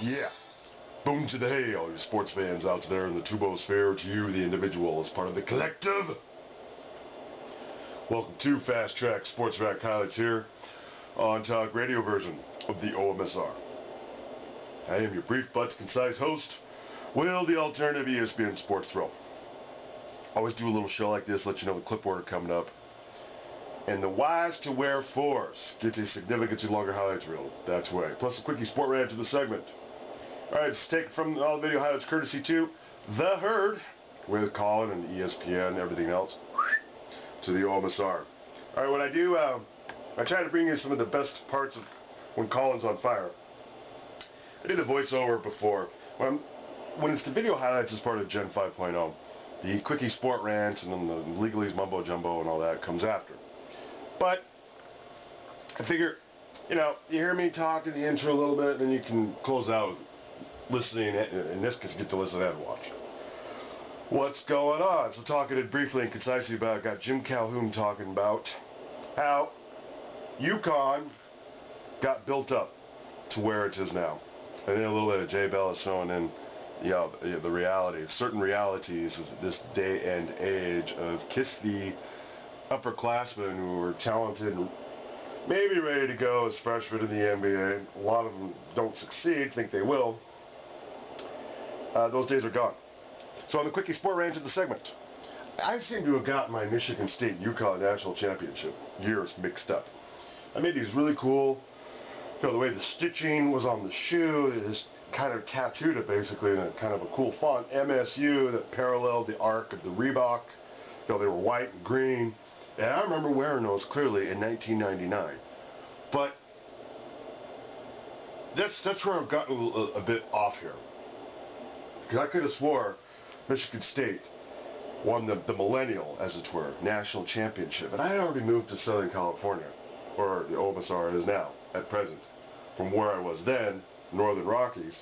Yeah. Boom to the hay, all you sports fans out there in the tubosphere, to you, the individual, as part of the collective. Welcome to Fast Track Sports Fact Highlights here on Talk Radio version of the OMSR. I am your brief but concise host, Will, the alternative ESPN Sports Thrill. Always do a little show like this, let you know the clip order coming up. And the whys to wherefores gets a significantly longer highlights reel. That's way. Plus a quickie sport rant to the segment. Alright, it's taken from all the video highlights courtesy to The Herd, with Colin and ESPN, everything else, to the OMSR. Alright, what I do, I try to bring in some of the best parts of when Colin's on fire. I did the voiceover before. When it's the video highlights as part of Gen 5.0, the quickie sport rants and then the legalese mumbo jumbo and all that comes after. But I figure, you hear me talk in the intro a little bit, then you can close out listening, in this case, get to listen and watch. What's going on? So talking it briefly and concisely about, got Jim Calhoun talking about how UCONN got built up to where it is now. And then a little bit of Jay Bell is throwing in, the reality, certain realities of this day and age of kiss the upperclassmen who are talented and maybe ready to go as freshmen in the NBA. A lot of them don't succeed, think they will. Those days are gone. So on the quickie sport rant of the segment, I seem to have got my Michigan State UConn national championship years mixed up. I made these really cool, the way the stitching was on the shoe, it just kind of tattooed it basically in a kind of a cool font, MSU, that paralleled the arc of the Reebok. They were white and green. And I remember wearing those clearly in 1999. But that's where I've gotten a bit off here. Because I could have swore Michigan State won the millennial, as it were, national championship. And I had already moved to Southern California, or the OMSR is now, at present, from where I was then, Northern Rockies.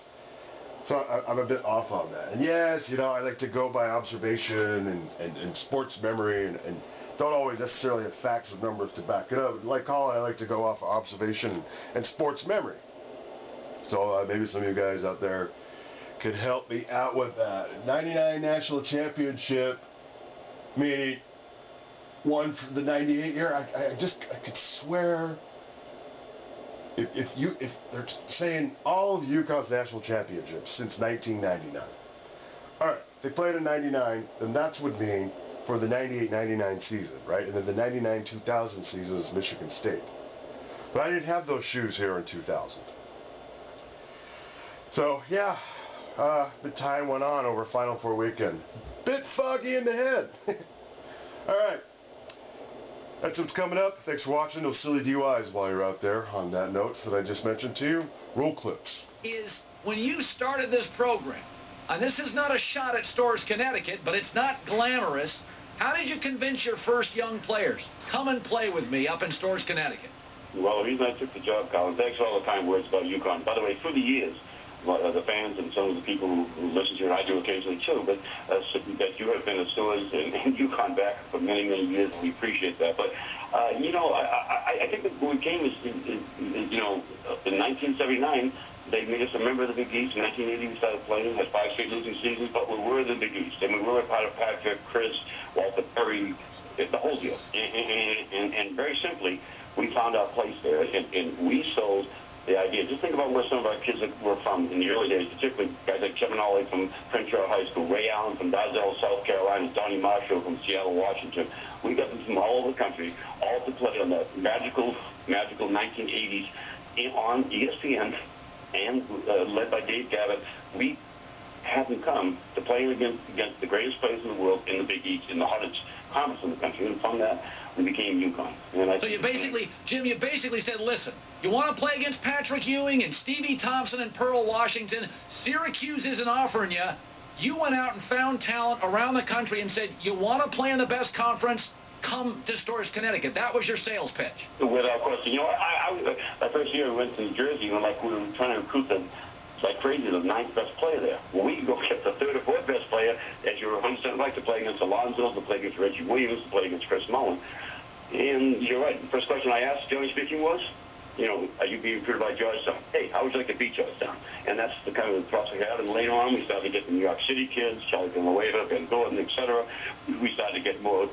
So I'm a bit off on that. And yes, I like to go by observation and sports memory and don't always necessarily have facts and numbers to back it up. Like Colin, I like to go off of observation and sports memory. So maybe some of you guys out there could help me out with that. 99 national championship, meaning one for the 98 year. I could swear if they're saying all of UConn's national championships since 1999. All right, if they played in 99, then that's would mean for the 98-99 season, right? And then the 99-2000 season is Michigan State. But I didn't have those shoes here in 2000. So, yeah, the time went on over Final Four weekend. Bit foggy in the head. All right. That's what's coming up. Thanks for watching. No silly DUIs while you're out there. On that note that I just mentioned to you, roll clips. When you started this program, and this is not a shot at Storrs, Connecticut, but it's not glamorous, how did you convince your first young players? Come and play with me up in Storrs, Connecticut. Well, the reason I took the job, Colin, thanks for all the kind words about UConn. By the way, through the years, the fans and some of the people who listen to you, and I do occasionally too, but that you have been a Storrs and UConn back for many, many years, and we appreciate that. But, I think that when we came in 1979, they made us a member of the Big East. In 1980, we started playing, had 5 straight losing seasons, but we were the Big East. And we were a part of Patrick, Chris, Walter Perry, the whole deal. And very simply, we found our place there, and we sold the idea. Just think about where some of our kids were from in the early days, particularly guys like Kevin Ollie from Crenshaw High School, Ray Allen from Dazelle, South Carolina, Donnie Marshall from Seattle, Washington. We got them from all over the country, all to play on the magical 1980s on ESPN, and led by Dave Gavitt. We had them come to play against the greatest players in the world in the Big East, in the hottest conference in the country, and from that, we became UConn. So Jim, you basically said, listen, you want to play against Patrick Ewing and Stevie Thompson and Pearl Washington, Syracuse isn't offering you. You went out and found talent around the country and said, you want to play in the best conference, come to Storrs, Connecticut. That was your sales pitch. Without question. My first year we went to New Jersey, and we were trying to recruit them like crazy, the 9th best player there. Well, we could go get the 3rd or 4th best player, as you were 100% right, to play against Alonzo, to play against Reggie Williams, to play against Chris Mullen. And you're right. The first question I asked, generally speaking, was, you know, are you being recruited by Georgetown? Hey, how would you like to beat Georgetown? And that's the kind of the process we had. And later on, we started to get the New York City kids, Charlie Villanueva, Ben Gordon, et cetera. We started to get more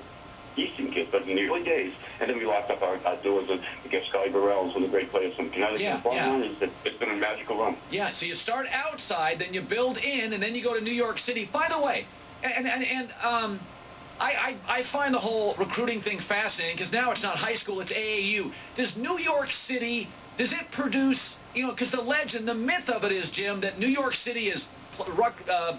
Eastern kids, but in the early days, and then we locked up our doors to get Scotty Burrell and some of the great players from Connecticut. Yeah, the bottom line is that it's been a magical run. Yeah, so you start outside, then you build in, and then you go to New York City. By the way, I find the whole recruiting thing fascinating because now it's not high school, it's AAU. Does New York City, does it produce, you know, because the legend, the myth of it is, Jim, that New York City is,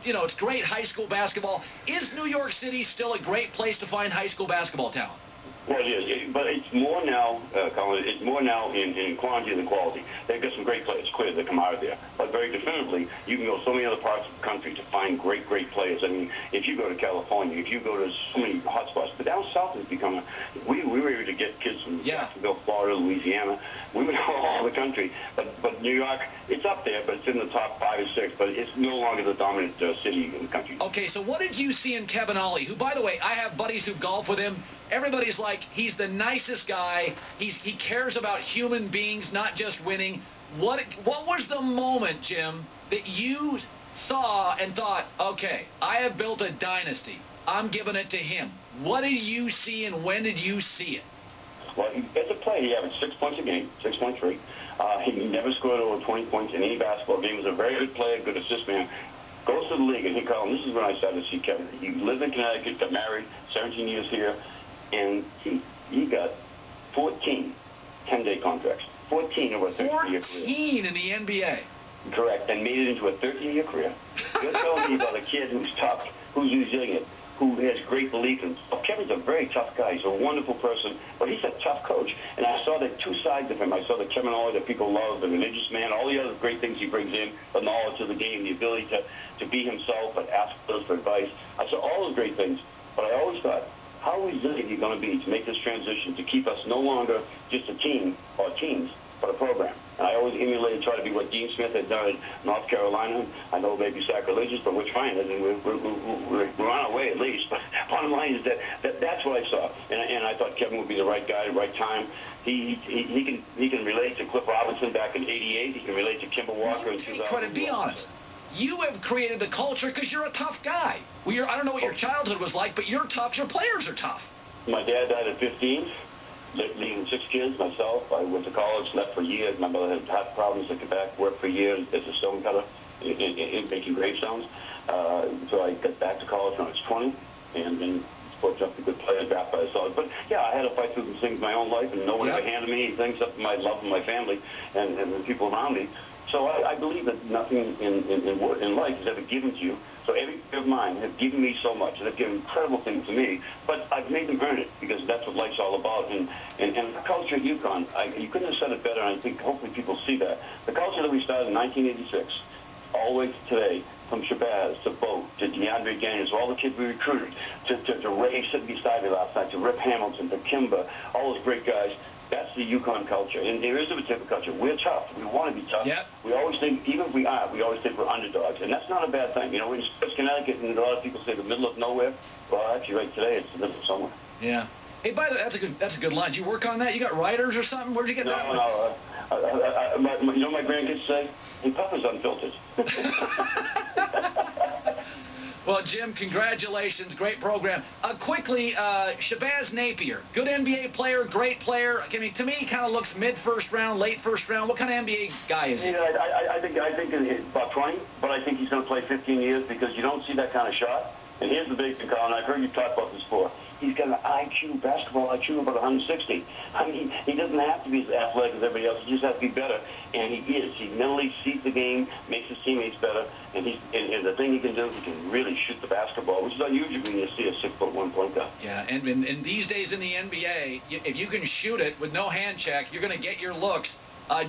you know, it's great high school basketball. Is New York City still a great place to find high school basketball talent? Well, it is, but it's more now, Colin, it's more now in quantity than quality. They've got some great players, clear, that come out of there. But very definitively, you can go so many other parts of the country to find great players. I mean, if you go to California, if you go to so many hotspots, but down south has become we were able to get kids from Jacksonville, Florida, Louisiana. We went all over the country. But New York, it's up there, but it's in the top 5 or 6, but it's no longer the dominant city in the country. Okay, so what did you see in Kevin Ollie, who, by the way, I have buddies who golf with him. Everybody's like, he's the nicest guy. He cares about human beings, not just winning. What was the moment, Jim, that you saw and thought, okay, I have built a dynasty. I'm giving it to him. What did you see and when did you see it? Well, as a player, he averaged 6 points a game, 6.3. He never scored over 20 points in any basketball game. He was a very good player, good assist man. Goes to the league, and he called him. This is when I started to see Kevin. He lived in Connecticut, got married, 17 years here, and he got 14 10-day contracts. 14 over a 13-year career. 14 in the NBA. Correct, and made it into a 13-year career. You're telling me about a kid who's tough, who's resilient, who has great belief in. Well, Kevin's a very tough guy. He's a wonderful person, but he's a tough coach. And I saw the two sides of him. I saw the Kevin Ollie that people love, the religious man, all the other great things he brings in, the knowledge of the game, the ability to be himself, but ask others for advice. I saw all those great things, but I always thought, how resilient are you going to be to make this transition, to keep us no longer just a team or teams, but a program? And I always emulated, try to be what Dean Smith had done at North Carolina. I know it may be sacrilegious, but we're trying it, and we're on our way at least. But bottom line is that's what I saw, and I thought Kevin would be the right guy at the right time. He can relate to Cliff Robinson back in '88. He can relate to Kimball Walker in 2000. Credit, be honest. You have created the culture because you're a tough guy. I don't know what your childhood was like, but you're tough. Your players are tough. My dad died at 15, leaving 6 kids, myself. I went to college, left for years. My mother had heart problems. I came back, worked for years as a stone cutter, making gravestones. So I got back to college when I was 20, and then sports up a good player, drafted by the Celtics. But yeah, I had to fight through some things in my own life, and no one ever handed me anything except my love of my family and the people around me. So I believe that nothing in life is ever given to you. So every of mine have given me so much. They've given incredible things to me, but I've made them earn it because that's what life's all about. And the culture at UConn, you couldn't have said it better, and I think hopefully people see that. The culture that we started in 1986, all the way to today, from Shabazz to Bo to DeAndre Daniels, all the kids we recruited, to Ray sitting beside me last night, to Rip Hamilton, to Kimba, all those great guys. That's the UConn culture, and there is a particular culture. We're tough. We want to be tough. Yep. We always think, even if we aren't, we always think we're underdogs, and that's not a bad thing. You know, in Connecticut, and a lot of people say the middle of nowhere. Well, actually, right today, it's the middle of somewhere. Yeah. Hey, by the way, that's a good line. Did you work on that? You got writers or something? Where'd you get that? No. You know what my grandkids say? Hey, Papa's unfiltered. Well, Jim, congratulations. Great program. Quickly, Shabazz Napier, good NBA player, great player. I mean, to me, he kind of looks mid-first round, late first round. What kind of NBA guy is he? Yeah, I think about 20, but I think he's going to play 15 years because you don't see that kind of shot. And here's the big thing, Colin. I've heard you talk about this before. He's got an IQ, basketball IQ, about 160. I mean, he doesn't have to be as athletic as everybody else. He just has to be better, and he is. He mentally sees the game, makes his teammates better, and the thing he can do, he can really shoot the basketball, which is unusual when you see a 6'1" point guard. Yeah, and these days in the NBA, if you can shoot it with no hand check, you're going to get your looks.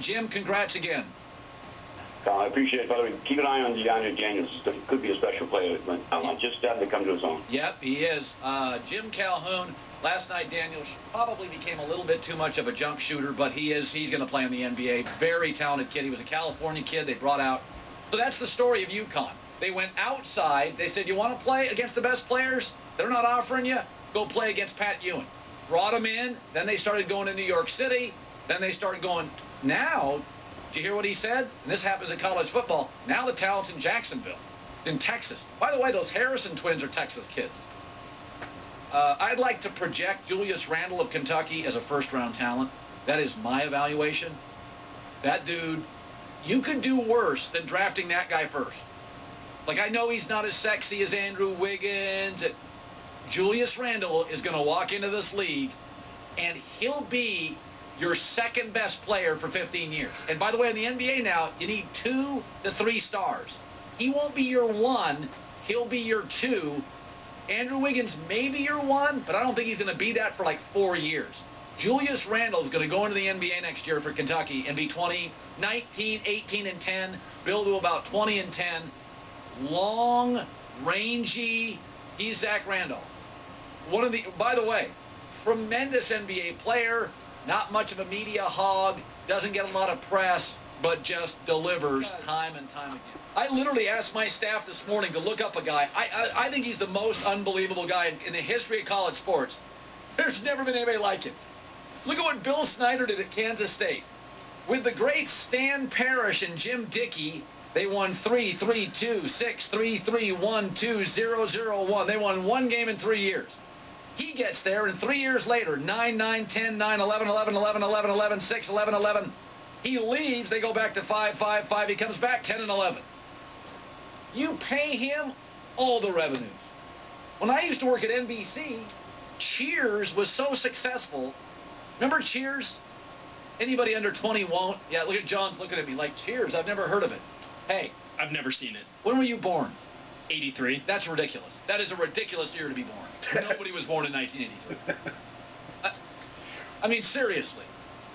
Jim, congrats again. I appreciate it. By the way, keep an eye on DeAndre Daniels. He could be a special player. Just starting to come to his own. Yep, he is. Jim Calhoun. Last night, Daniels probably became a little bit too much of a jump shooter, but he's going to play in the NBA. Very talented kid. He was a California kid they brought out. So that's the story of UConn. They went outside. They said, you want to play against the best players? They're not offering you. Go play against Pat Ewing. Brought him in. Then they started going to New York City. Then they started going Now, did you hear what he said? And this happens in college football. Now the talent's in Jacksonville, in Texas. By the way, those Harrison twins are Texas kids. I'd like to project Julius Randle of Kentucky as a first-round talent. That is my evaluation. That dude, you could do worse than drafting that guy first. Like, I know he's not as sexy as Andrew Wiggins. Julius Randle is going to walk into this league, and he'll be your second-best player for 15 years. And by the way, in the NBA now, you need 2 to 3 stars. He won't be your 1. He'll be your 2. Andrew Wiggins may be your 1, but I don't think he's going to be that for like 4 years. Julius Randle is going to go into the NBA next year for Kentucky and be 19, 18, and 10, build to about 20 and 10. Long, rangy. He's Zach Randolph. By the way, tremendous NBA player, not much of a media hog, doesn't get a lot of press, but just delivers time and time again. I literally asked my staff this morning to look up a guy. I think he's the most unbelievable guy in the history of college sports. There's never been anybody like him. Look at what Bill Snyder did at Kansas State. With the great Stan Parrish and Jim Dickey, they won 3-3-2, 6-3-3, 1-2, 0-0-1. They won 1 game in 3 years. He gets there, and 3 years later, 9-9, 10-9, 11-11, 11-11, 11-6, 11-11. He leaves. They go back to 5-5-5. He comes back 10-11. You pay him all the revenues. When I used to work at NBC, Cheers was so successful. Remember Cheers? Anybody under 20 won't. Yeah, look at John's looking at me like, Cheers, I've never heard of it. Hey. I've never seen it. When were you born? 83. That's ridiculous. That is a ridiculous year to be born. Nobody was born in 1983. I mean, seriously.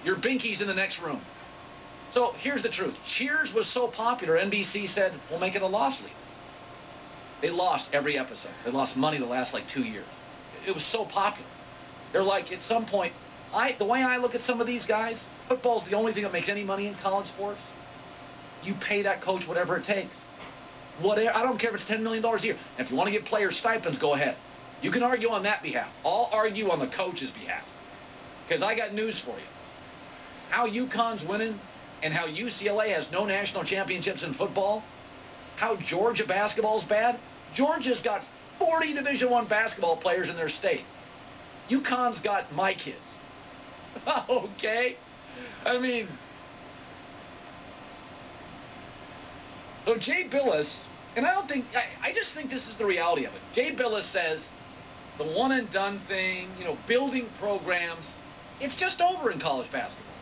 Your binky's in the next room. So here's the truth. Cheers was so popular, NBC said, we'll make it a loss leader. They lost every episode. They lost money the last like 2 years. It was so popular. They're like, at some point, the way I look at some of these guys, football's the only thing that makes any money in college sports. You pay that coach whatever it takes. Whatever, I don't care if it's $10 million a year. And if you want to give players stipends, go ahead. You can argue on that behalf. I'll argue on the coach's behalf. Because I got news for you. How UConn's winning and how UCLA has no national championships in football, how Georgia basketball's bad. Georgia's got 40 Division I basketball players in their state. UConn's got my kids. Okay? I mean, so Jay Billis, and I just think this is the reality of it. Jay Billis says the one and done thing, building programs, it's just over in college basketball.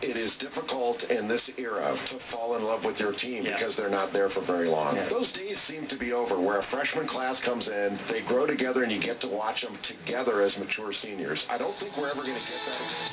It is difficult in this era to fall in love with your team because they're not there for very long. Yeah. Those days seem to be over where a freshman class comes in, they grow together, and you get to watch them together as mature seniors. I don't think we're ever going to get that.